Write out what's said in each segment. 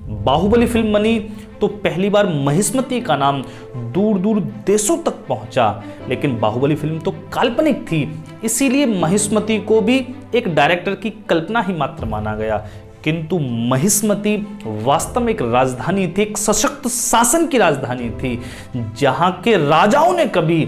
Baahubali film बनी तो पहली बार महिष्मती का नाम दूर दूर देशों तक पहुंचा, लेकिन बाहुबली फिल्म तो काल्पनिक थी, इसीलिए महिष्मती को भी एक डायरेक्टर की कल्पना ही मात्र माना गया। किंतु महिष्मती वास्तव में एक राजधानी थी, एक सशक्त शासन की राजधानी थी, जहां के राजाओं ने कभी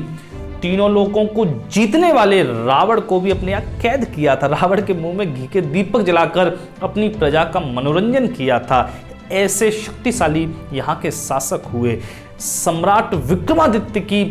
तीनों लोगों को जीतने वाले रावण को भी अपने यहाँ कैद किया था। रावण के मुंह में घी के दीपक जलाकर अपनी प्रजा का मनोरंजन किया था। ऐसे शक्तिशाली यहाँ के शासक हुए। सम्राट विक्रमादित्य की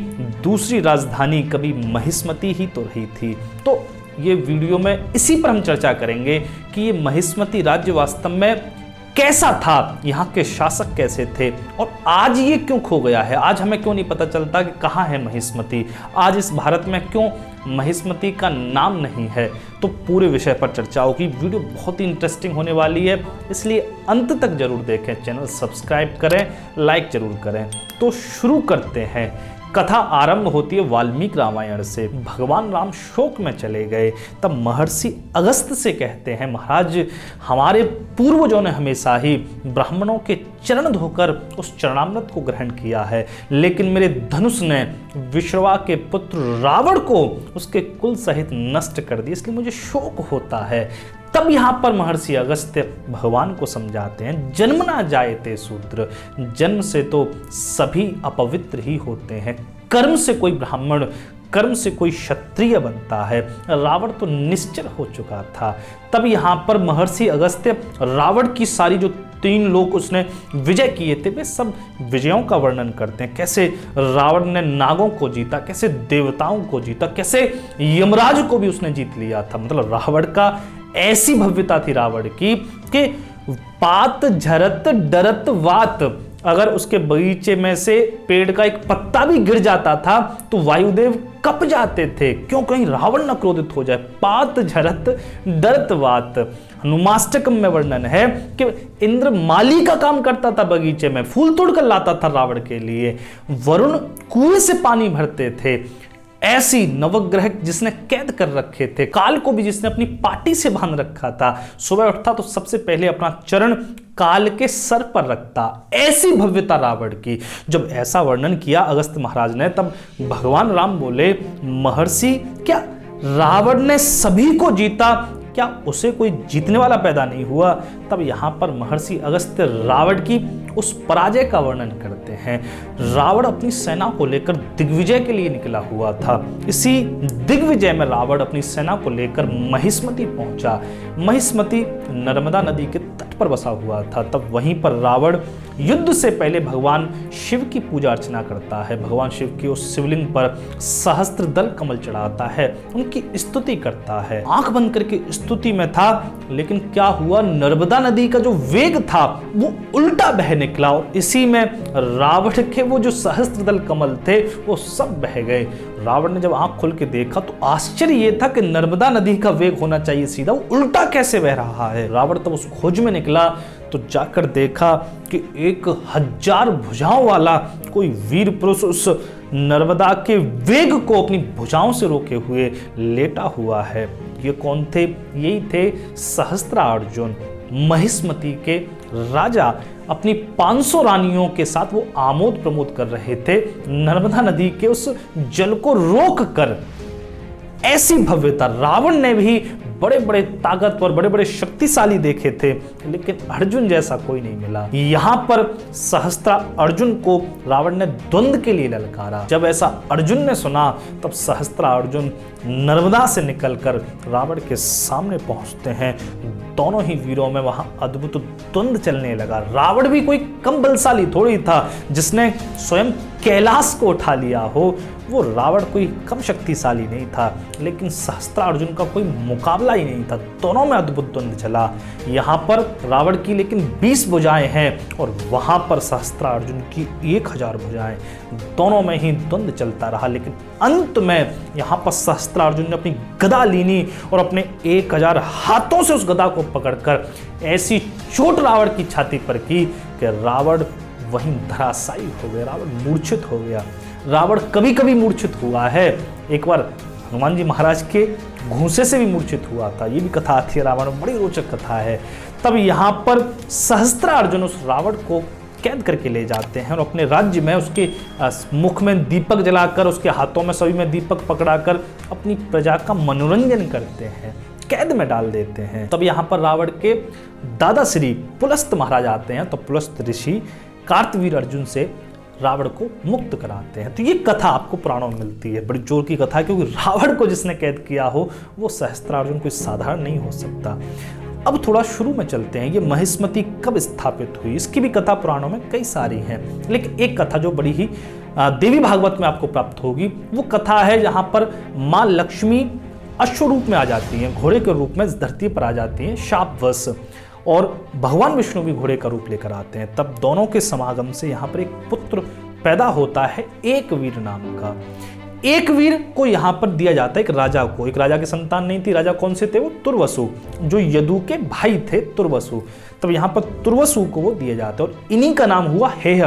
दूसरी राजधानी कभी महिष्मती ही तो रही थी। तो ये वीडियो में इसी पर हम चर्चा करेंगे कि ये महिष्मती राज्य वास्तव में कैसा था, यहाँ के शासक कैसे थे और आज ये क्यों खो गया है। आज हमें क्यों नहीं पता चलता कि कहाँ है महिष्मती, आज इस भारत में क्यों महिष्मती का नाम नहीं है। तो पूरे विषय पर चर्चा होगी। वीडियो बहुत ही इंटरेस्टिंग होने वाली है, इसलिए अंत तक जरूर देखें। चैनल सब्सक्राइब करें, लाइक जरूर करें। तो शुरू करते हैं। कथा आरंभ होती है वाल्मीकि रामायण से। भगवान राम शोक में चले गए, तब महर्षि अगस्त्य से कहते हैं, महाराज हमारे पूर्वजों ने हमेशा ही ब्राह्मणों के चरण धोकर उस चरणामृत को ग्रहण किया है, लेकिन मेरे धनुष ने विश्रवा के पुत्र रावण को उसके कुल सहित नष्ट कर दिया, इसलिए मुझे शोक होता है। तब यहाँ पर महर्षि अगस्त्य भगवान को समझाते हैं, जन्म ना जायते शूद्र, जन्म से तो सभी अपवित्र ही होते हैं। कर्म से कोई ब्राह्मण, कर्म से कोई क्षत्रिय बनता है। रावण तो निश्चल हो चुका था। तब यहाँ पर महर्षि अगस्त्य रावण की सारी जो 3 लोग उसने विजय किए थे, वे सब विजयों का वर्णन करते हैं। कैसे रावण ने नागों को जीता, कैसे देवताओं को जीता, कैसे यमराज को भी उसने जीत लिया था। मतलब रावण का ऐसी भव्यता थी रावण की कि पात झरत डरत वात, अगर उसके बगीचे में से पेड़ का एक पत्ता भी गिर जाता था तो वायुदेव कप जाते थे, क्यों, कहीं रावण न क्रोधित हो जाए। पात झरत डरत वात। हनुमाष्टकम में वर्णन है कि इंद्र माली का काम करता था, बगीचे में फूल तोड़कर लाता था रावण के लिए। वरुण कुएं से पानी भरते थे। ऐसी नवग्रह जिसने कैद कर रखे थे, काल को भी जिसने अपनी पाटी से बांध रखा था, सुबह उठता तो सबसे पहले अपना चरण काल के सर पर रखता। ऐसी भव्यता रावण की। जब ऐसा वर्णन किया अगस्त्य महाराज ने, तब भगवान राम बोले, महर्षि क्या रावण ने सभी को जीता, क्या उसे कोई जीतने वाला पैदा नहीं हुआ। तब यहाँ पर महर्षि अगस्त्य रावण की उस पराजय का वर्णन करते हैं। रावण अपनी सेना को लेकर दिग्विजय के लिए निकला हुआ था। इसी दिग्विजय में रावण अपनी सेना को लेकर महिष्मती पहुंचा। महिष्मती नर्मदा नदी के तट पर बसा हुआ था। तब वहीं पर रावण युद्ध से पहले भगवान शिव की पूजा अर्चना करता है। भगवान शिव की उस शिवलिंग पर सहस्त्र दल कमल चढ़ाता है, उनकी स्तुति करता है। आंख बंद करके स्तुति में था, लेकिन क्या हुआ, नर्मदा नदी का जो वेग था वो उल्टा बह निकला और इसी में रावण के वो जो सहस्त्र दल कमल थे वो सब बह गए। रावण ने जब आंख खोल के देखा तो आश्चर्य ये था कि नर्मदा नदी का वेग होना चाहिए सीधा, वो उल्टा कैसे बह रहा है। रावण तब उस खोज में निकला तो जाकर देखा कि 1000 भुजाओं वाला कोई वीर पुरुष उस नर्मदा के वेग को अपनी भुजाओं से रोके हुए लेटा हुआ है। ये कौन थे? यही थे सहस्त्रार्जुन, महिष्मती के राजा। अपनी 500 रानियों के साथ वो आमोद प्रमोद कर रहे थे नर्मदा नदी के उस जल को रोक कर। ऐसी भव्यता रावण ने भी बड़े बड़े ताकतवर, बड़े बड़े शक्तिशाली देखे थे, लेकिन अर्जुन जैसा कोई नहीं मिला। यहाँ पर सहस्त्रार्जुन को रावण ने द्वंद्व के लिए ललकारा। जब ऐसा अर्जुन ने सुना, तब सहस्त्रार्जुन नर्मदा से निकलकर रावण के सामने पहुंचते हैं। दोनों ही वीरों में वहां अद्भुत द्वंद्व चलने लगा। रावण भी कोई कम बलशाली थोड़ी था, जिसने स्वयं कैलाश को उठा लिया हो। वो रावण कोई कम शक्तिशाली नहीं था, लेकिन सहस्त्रार्जुन का कोई मुकाबला ही नहीं था। दोनों में अद्भुत द्वंद्व चला। यहाँ पर रावण की लेकिन 20 भुजाएं हैं और वहां पर सहस्त्रार्जुन की 1000 भुजाएं। दोनों में ही द्वंद्व चलता रहा, लेकिन अंत में यहाँ पर सहस्त्रार्जुन ने अपनी गदा लीनी और अपने 1000 हाथों से उस गदा को पकड़कर ऐसी चोट रावण की छाती पर की कि रावण वहीं धराशायी हो गया, रावण मूर्छित हो गया। रावण कभी कभी मूर्छित हुआ है, एक बार हनुमान जी महाराज के घूंसे से भी मूर्छित हुआ था। ये भी कथा आती है रावण में, बड़ी रोचक कथा है। तब यहाँ पर सहस्त्रार्जुन उस रावण को कैद करके ले जाते हैं और अपने राज्य में उसके मुख में दीपक जलाकर, उसके हाथों में सभी में दीपक पकड़ाकर अपनी प्रजा का मनोरंजन करते हैं, कैद में डाल देते हैं। तब यहाँ पर रावण के दादा श्री पुलस्त महाराज आते हैं, तो पुलस्त ऋषि कार्तवीर अर्जुन से रावण को मुक्त कराते हैं। तो ये कथा आपको पुराणों में मिलती है, बड़ी जोर की कथा है, क्योंकि रावण को जिसने कैद किया हो वो सहस्त्रार्जुन कोई साधारण नहीं हो सकता। अब थोड़ा शुरू में चलते हैं, ये महिष्मति कब स्थापित हुई, इसकी भी कथा पुराणों में कई सारी हैं, लेकिन एक कथा जो बड़ी ही देवी भागवत में आपको प्राप्त होगी वो कथा है जहां पर माँ लक्ष्मी अश्व रूप में आ जाती हैं, घोड़े के रूप में इस धरती पर आ जाती हैं शापवश, और भगवान विष्णु भी घोड़े का रूप लेकर आते हैं। तब दोनों के समागम से यहाँ पर एक पुत्र पैदा होता है एकवीर नाम का। एकवीर को यहाँ पर दिया जाता है एक राजा को, एक राजा की संतान नहीं थी। राजा कौन से थे? वो तुर्वसु, जो यदु के भाई थे तुर्वसु। तब यहाँ पर तुर्वसु को वो दिया जाता है और इन्हीं का नाम हुआ हेय,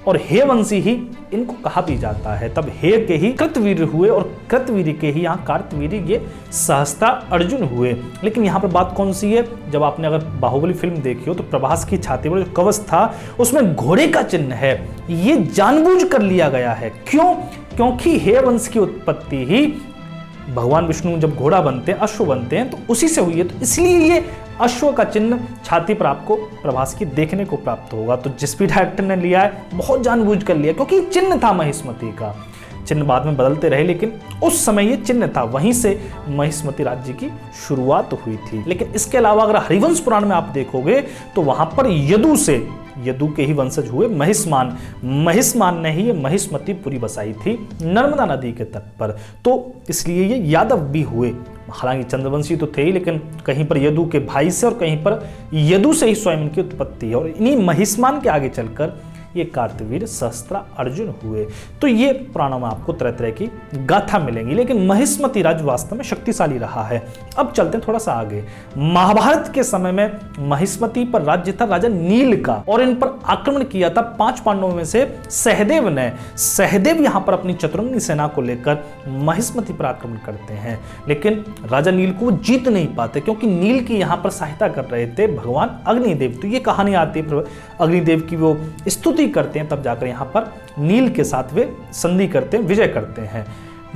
और हेयवंशी ही इनको कहा भी जाता है। तब हेय के ही कृतवीर हुए और कृतवीर के ही यहाँ कार्तवीर ये सहस्त्र अर्जुन हुए। लेकिन यहाँ पर बात कौन सी है, जब आपने अगर बाहुबली फिल्म देखी हो तो प्रभास की छाती पर जो कवच था उसमें घोड़े का चिन्ह है, ये जानबूझ कर लिया गया है। क्यों? क्योंकि हेय वंश की उत्पत्ति ही भगवान विष्णु जब घोड़ा बनते हैं, अश्व बनते हैं, तो उसी से हुई है, तो इसलिए ये अश्व का चिन्ह छाती पर आपको प्रभास की देखने को प्राप्त होगा। तो जिस भी डायरेक्टर ने लिया है बहुत जानबूझ कर लिया, क्योंकि चिन्ह था महिष्मति का। चिन्ह बाद में बदलते रहे, लेकिन उस समय ये चिन्ह था, वहीं से महिष्मति राज्य की शुरुआत हुई थी। लेकिन इसके अलावा अगर हरिवंश पुराण में आप देखोगे तो वहां पर यदु के ही वंशज हुए महिष्मान। महिष्मान ने ही महिष्मति पुरी बसाई थी नर्मदा नदी के तट पर, तो इसलिए ये यादव भी हुए। हालांकि चंद्रवंशी तो थे ही, लेकिन कहीं पर यदु के भाई से और कहीं पर यदु से ही स्वयं की उत्पत्ति है, और इन्हीं महिष्मान के आगे चलकर ये कार्तवीर सहस्त्र अर्जुन हुए। तो ये पुराणों में आपको तरह तरह की गाथा मिलेंगी, लेकिन महिष्मति राज्य वास्तव में शक्तिशाली रहा है। अब चलते हैं थोड़ा सा आगे। महाभारत के समय में महिष्मति पर राज्य था राजा नील का, और इन पर आक्रमण किया था 5 पांडवों में से सहदेव ने। सहदेव यहाँ पर अपनी चतुरंगी सेना को लेकर महिष्मति पर आक्रमण करते हैं, लेकिन राजा नील को वो जीत नहीं पाते, क्योंकि नील की यहाँ पर सहायता कर रहे थे भगवान अग्निदेव। तो ये कहानी आती है, अग्निदेव की वो स्तुति करते हैं, तब जाकर यहां पर नील के साथ वे संधि करते हैं, विजय करते हैं।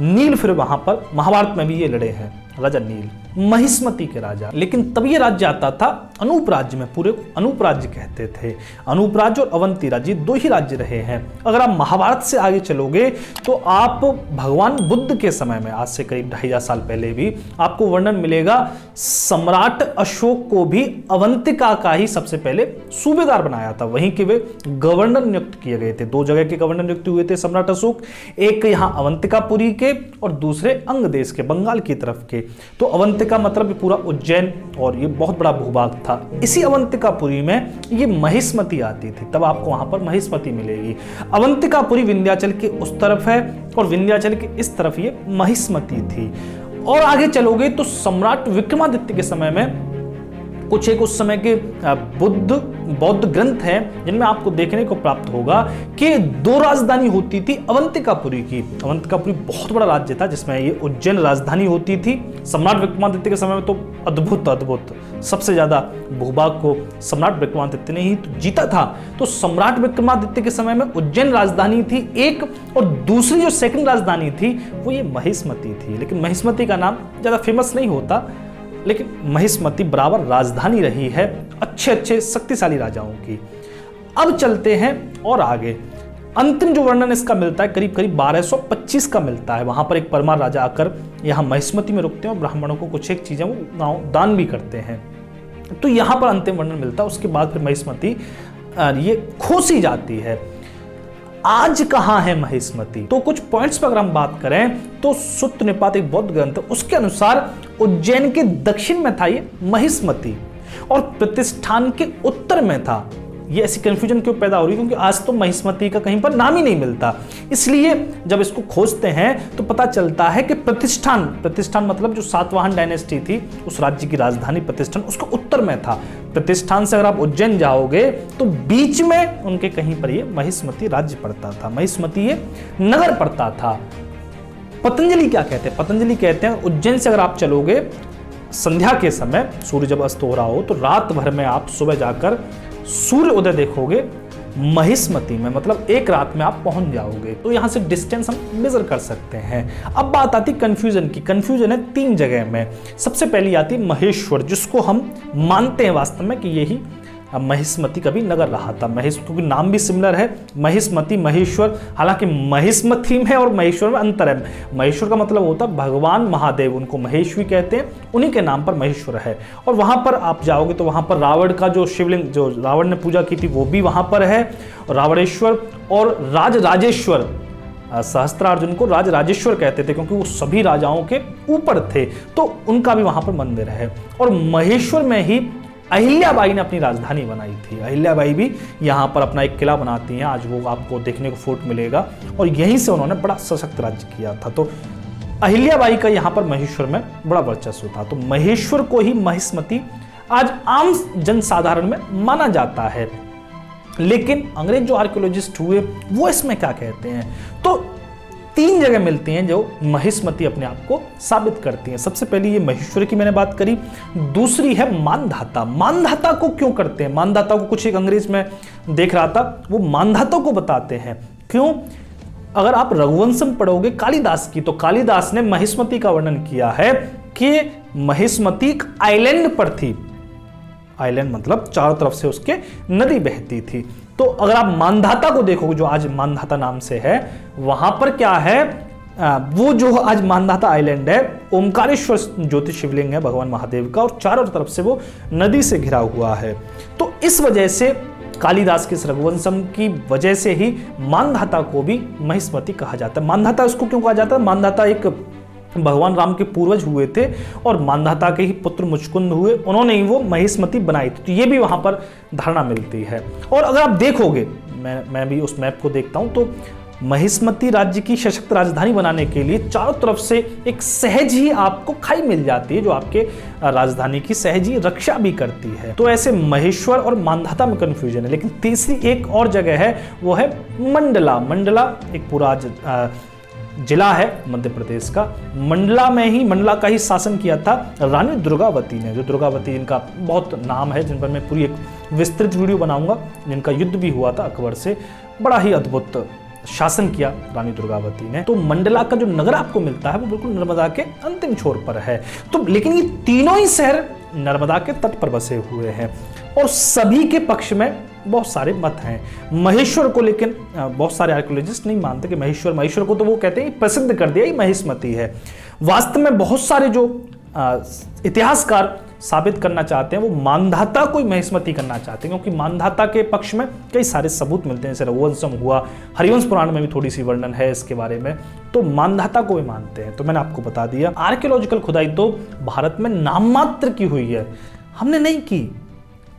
नील फिर वहां पर महाभारत में भी ये लड़े हैं, राजा नील महिष्मति के राजा। लेकिन तब ये राज्य आता था अनूप राज्य में, पूरे को अनूप राज्य कहते थे। अनूप राज्य और अवंती राज्य, 2 ही राज्य रहे हैं। अगर आप महाभारत से आगे चलोगे तो आप भगवान बुद्ध के समय में, आज से करीब 2500 साल पहले भी आपको वर्णन मिलेगा, सम्राट अशोक को भी अवंतिका का ही सबसे पहले सूबेदार बनाया था, वहीं के वे गवर्नर नियुक्त किए गए थे। 2 जगह के गवर्नर नियुक्त हुए थे सम्राट अशोक, एक यहाँ अवंतिकापुरी के और दूसरे अंग देश के, बंगाल की तरफ के। तो अवंतिका मतलब पूरा उज्जैन, और ये बहुत बड़ा भूभाग था। इसी अवंतिकापुरी में ये महिष्मति आती थी, तब आपको वहां पर महिष्मति मिलेगी। अवंतिकापुरी विंध्याचल के उस तरफ है और विंध्याचल के इस तरफ ये महिष्मति थी। और आगे चलोगे तो सम्राट विक्रमादित्य के समय में कुछ एक उस समय के बौद्ध ग्रंथ हैं जिनमें आपको देखने को प्राप्त होगा कि 2 राजधानी होती थी अवंतिकापुरी की। अवंतिकापुरी बहुत बड़ा राज्य था जिसमें ये उज्जैन राजधानी होती थी। सम्राट विक्रमादित्य के समय में तो अद्भुत सबसे ज्यादा भूभाग को सम्राट विक्रमादित्य ने ही तो जीता था। तो सम्राट विक्रमादित्य के समय में उज्जैन राजधानी थी एक, और दूसरी जो सेकंड राजधानी थी वो ये महिष्मति थी। लेकिन महिष्मति का नाम ज्यादा फेमस नहीं होता, लेकिन महिष्मति बराबर राजधानी रही है अच्छे शक्तिशाली राजाओं की। अब चलते हैं और आगे। अंतिम जो वर्णन इसका मिलता है करीब 1225 का मिलता है। वहां पर एक परमार राजा आकर यहाँ महिष्मति में रुकते हैं और ब्राह्मणों को कुछ एक चीजें वो दान भी करते हैं। तो यहाँ पर अंतिम वर्णन मिलता है। उसके बाद फिर महिष्मति ये खोसी जाती है। आज कहां है महिष्मति? तो कुछ पॉइंट्स पर अगर हम बात करें तो सूत्र निपात एक बौद्ध ग्रंथ, उसके अनुसार उज्जैन के दक्षिण में था ये महिष्मति, और प्रतिष्ठान के उत्तर में था। ये ऐसी कंफ्यूजन क्यों पैदा हो रही है? क्योंकि आज तो महिष्मति का कहीं पर नाम ही नहीं मिलता। इसलिए जब इसको खोजते हैं तो पता चलता है कि प्रतिष्ठान मतलब जो सातवाहन डायनेस्टी थी, उस राज्य की राजधानी प्रतिष्ठान उसके उत्तर में था। प्रतिष्ठान से अगर आप उज्जैन जाओगे तो बीच में उनके कहीं पर ये महिष्मति राज्य पड़ता था, महिष्मति ये नगर पड़ता था। पतंजलि क्या कहते हैं? पतंजलि कहते हैं उज्जैन से अगर आप चलोगे संध्या के समय सूर्य जब अस्त हो रहा हो तो रात भर में आप सुबह जाकर सूर्य उदय देखोगे महिष्मती में, मतलब एक रात में आप पहुंच जाओगे। तो यहां से डिस्टेंस हम मेजर कर सकते हैं। अब बात आती कंफ्यूजन की। कंफ्यूजन है 3 जगह में। सबसे पहली आती महेश्वर, जिसको हम मानते हैं वास्तव में कि यही महिष्मती का भी नगर रहा था। महेश, क्योंकि नाम भी सिमिलर है, महिष्मती, महेश्वर। हालांकि महिष्मती में और महेश्वर में अंतर है। महेश्वर का मतलब होता है भगवान महादेव, उनको महेश भी कहते हैं, उन्हीं के नाम पर महेश्वर है। और वहां पर आप जाओगे तो वहां पर रावण का जो शिवलिंग, जो रावण ने पूजा की थी, वो भी वहां पर है, रावणेश्वर। और राजेश्वर, सहस्त्रार्जुन को राजेश्वर कहते थे क्योंकि वो सभी राजाओं के ऊपर थे, तो उनका भी वहां पर मंदिर है। और महेश्वर में ही अहिल्याबाई ने अपनी राजधानी बनाई थी। अहिल्याबाई भी यहाँ पर अपना एक किला बनाती हैं, आज वो आपको देखने को फोर्ट मिलेगा, और यहीं से उन्होंने बड़ा सशक्त राज्य किया था। तो अहिल्याबाई का यहाँ पर महेश्वर में बड़ा वर्चस्व था। तो महेश्वर को ही महिष्मती आज आम जनसाधारण में माना जाता है। लेकिन अंग्रेज जो आर्कियोलॉजिस्ट हुए वो इसमें क्या कहते हैं, तो 3 जगह मिलती हैं जो महिष्मती अपने आप को साबित करती हैं। सबसे पहली ये महेश्वर की मैंने बात करी, दूसरी है मानधाता। मानधाता को क्यों करते हैं? मानधाता को कुछ एक अंग्रेज में देख रहा था, वो मानधाता को बताते हैं। क्यों? अगर आप रघुवंशम पढ़ोगे कालिदास की, तो कालिदास ने महिष्मती का वर्णन किया है कि महिष्मती एक आइलैंड पर थी। आइलैंड मतलब चारों तरफ से उसके नदी बहती थी। तो अगर आप मानधाता को देखोगे, जो आज मानधाता नाम से है, वहां पर क्या है, वो जो आज मानधाता आइलैंड है, ओमकारेश्वर ज्योति शिवलिंग है भगवान महादेव का, और चारों तरफ से वो नदी से घिरा हुआ है। तो इस वजह से कालिदास के रघुवंशम की वजह से ही मानधाता को भी महिष्मती कहा जाता है। मानधाता उसको क्यों कहा जाता है? मानधाता एक भगवान राम के पूर्वज हुए थे और मानधाता के ही पुत्र मुचकुंद हुए, उन्होंने ही वो महिष्मती बनाई थी। तो ये भी वहां पर धारणा मिलती है। और अगर आप देखोगे, मैं भी उस मैप को देखता हूं, तो महिष्मती राज्य की सशक्त राजधानी बनाने के लिए चारों तरफ से एक सहज ही आपको खाई मिल जाती है, जो आपके राजधानी की सहज ही रक्षा भी करती है। तो ऐसे महेश्वर और मानधाता में कंफ्यूजन है। लेकिन तीसरी एक और जगह है, वो है मंडला। मंडला एक पूरा जिला है मध्य प्रदेश का। मंडला का ही शासन किया था रानी दुर्गावती ने। जो दुर्गावती, इनका बहुत नाम है, जिन पर मैं पूरी एक विस्तृत वीडियो बनाऊंगा, जिनका युद्ध भी हुआ था अकबर से। बड़ा ही अद्भुत शासन किया रानी दुर्गावती ने। तो मंडला का जो नगर आपको मिलता है वो बिल्कुल नर्मदा के अंतिम छोर पर है। तो लेकिन ये तीनों ही शहर नर्मदा के तट पर बसे हुए हैं और सभी के पक्ष में बहुत सारे मत हैं। महेश्वर को लेकिन बहुत सारे आर्कियोलॉजिस्ट नहीं मानते कि महेश्वर को तो वो कहते हैं प्रसिद्ध कर दिया, ये महिष्मती है। वास्तव में बहुत सारे जो इतिहासकार साबित करना चाहते हैं वो मानधाता को ही महिष्मती करना चाहते हैं, क्योंकि मानधाता के पक्ष में कई सारे सबूत मिलते हैं। जैसे रघुवंशम हुआ, हरिवंश पुराण में भी थोड़ी सी वर्णन है इसके बारे में, तो मानधाता को भी मानते हैं। तो मैंने आपको बता दिया, आर्कियोलॉजिकल खुदाई तो भारत में नाम मात्र की हुई है, हमने नहीं की।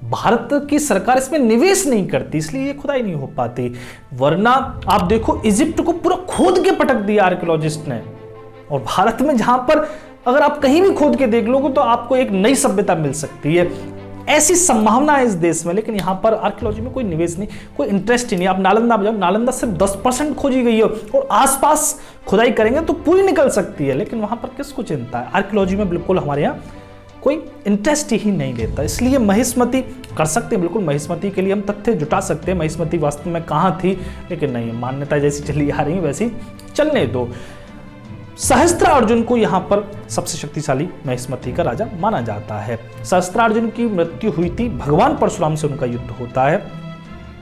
भारत की सरकार इसमें निवेश नहीं करती, इसलिए ये खुदाई नहीं हो पाती। वरना आप देखो, इजिप्ट को पूरा खोद के पटक दिया आर्कियोलॉजिस्ट ने, और भारत में जहां पर अगर आप कहीं भी खोद के देख लोगे तो आपको एक नई सभ्यता मिल सकती है। ऐसी संभावना है इस देश में, लेकिन यहाँ पर आर्कियोलॉजी में कोई निवेश नहीं, कोई इंटरेस्ट ही नहीं। आप नालंदा में जाओ, नालंदा सिर्फ 10% खोजी गई है, और आसपास खुदाई करेंगे तो पूरी निकल सकती है, लेकिन वहां पर किसको चिंता है? आर्कियोलॉजी में बिल्कुल हमारे यहाँ कोई इंटरेस्ट ही नहीं लेता। इसलिए महिष्मती कर सकते हैं, बिल्कुल महिष्मती के लिए हम तथ्य जुटा सकते हैं, महिष्मती वास्तव में कहाँ थी, लेकिन नहीं, मान्यता जैसी चली आ रही है वैसी चलने दो। सहस्त्रार्जुन को यहाँ पर सबसे शक्तिशाली महिष्मती का राजा माना जाता है। सहस्त्रार्जुन की मृत्यु हुई थी, भगवान परशुराम से उनका युद्ध होता है।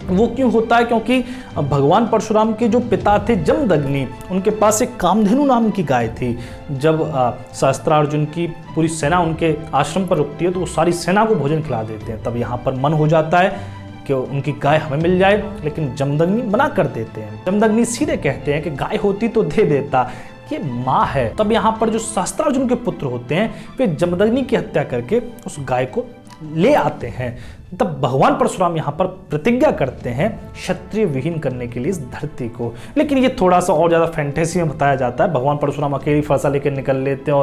वो क्यों होता है? क्योंकि भगवान परशुराम के जो पिता थे जमदग्नि, उनके पास एक कामधेनु नाम की गाय थी। जब सहस्त्रार्जुन की पूरी सेना उनके आश्रम पर रुकती है तो वो सारी सेना को भोजन खिला देते हैं। तब यहाँ पर मन हो जाता है कि उनकी गाय हमें मिल जाए, लेकिन जमदग्नि मना कर देते हैं। जमदग्नि सीधे कहते हैं कि गाय होती तो दे देता, ये माँ है। तब यहाँ पर जो सहस्त्रार्जुन के पुत्र होते हैं वे जमदग्नि की हत्या करके उस गाय को ले आते हैं। तब भगवान परशुराम यहाँ पर प्रतिज्ञा करते हैं क्षत्रिय विहीन करने के लिए इस धरती को। लेकिन ये थोड़ा सा और ज़्यादा फैंटेसी में बताया जाता है। भगवान परशुराम अकेली फरसा लेकर निकल लेते हैं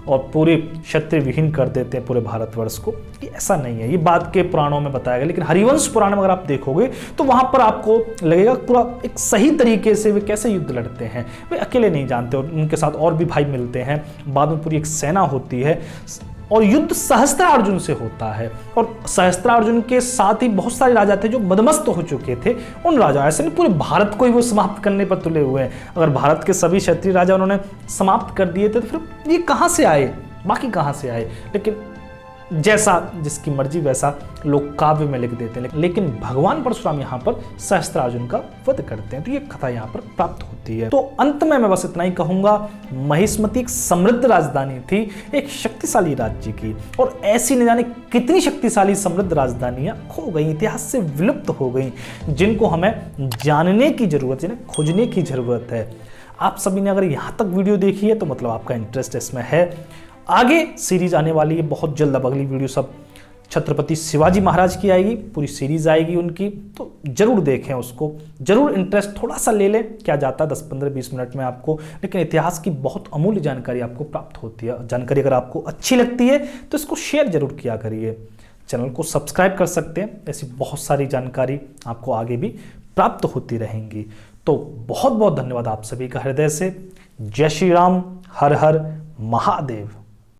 और पूरे क्षत्रिय विहीन कर देते हैं पूरे भारतवर्ष को। ये ऐसा नहीं है, ये बात के पुराणों में बताया गया। लेकिन हरिवंश पुराण में अगर आप देखोगे तो वहाँ पर आपको लगेगा पूरा एक सही तरीके से वे कैसे युद्ध लड़ते हैं। वे अकेले नहीं जानते, और उनके साथ और भी भाई मिलते हैं। बाद में पूरी एक सेना होती है। और युद्ध सहस्त्रार्जुन से होता है। और सहस्त्रार्जुन के साथ ही बहुत सारे राजा थे जो मदमस्त हो चुके थे। उन राजा, ऐसे नहीं पूरे भारत को ही वो समाप्त करने पर तुले हुए हैं। अगर भारत के सभी क्षत्रिय राजा उन्होंने समाप्त कर दिए थे तो फिर ये कहाँ से आए, बाकी कहाँ से आए। लेकिन जैसा जिसकी मर्जी वैसा लोग काव्य में लिख देते हैं। लेकिन भगवान परशुराम यहाँ पर सहस्त्रार्जुन का वध करते हैं, तो ये कथा यहाँ पर प्राप्त होती है। तो अंत में मैं बस इतना ही कहूंगा, महिष्मति एक समृद्ध राजधानी थी, एक शक्तिशाली राज्य की, और ऐसी न जाने कितनी शक्तिशाली समृद्ध राजधानियां खो गई, इतिहास से विलुप्त हो गई, जिनको हमें जानने की जरूरत है, खोजने की जरूरत है। आप सभी ने अगर यहाँ तक वीडियो देखी है तो मतलब आपका इंटरेस्ट इसमें है। आगे सीरीज आने वाली है बहुत जल्द। अब अगली वीडियो सब छत्रपति शिवाजी महाराज की आएगी, पूरी सीरीज आएगी उनकी, तो जरूर देखें उसको, जरूर इंटरेस्ट थोड़ा सा ले लें, क्या जाता है 10-15-20 मिनट में आपको, लेकिन इतिहास की बहुत अमूल्य जानकारी आपको प्राप्त होती है। जानकारी अगर आपको अच्छी लगती है तो इसको शेयर जरूर किया करिए। चैनल को सब्सक्राइब कर सकते हैं, ऐसी बहुत सारी जानकारी आपको आगे भी प्राप्त होती रहेंगी। तो बहुत बहुत धन्यवाद आप सभी का हृदय से। जय श्री राम, हर हर महादेव।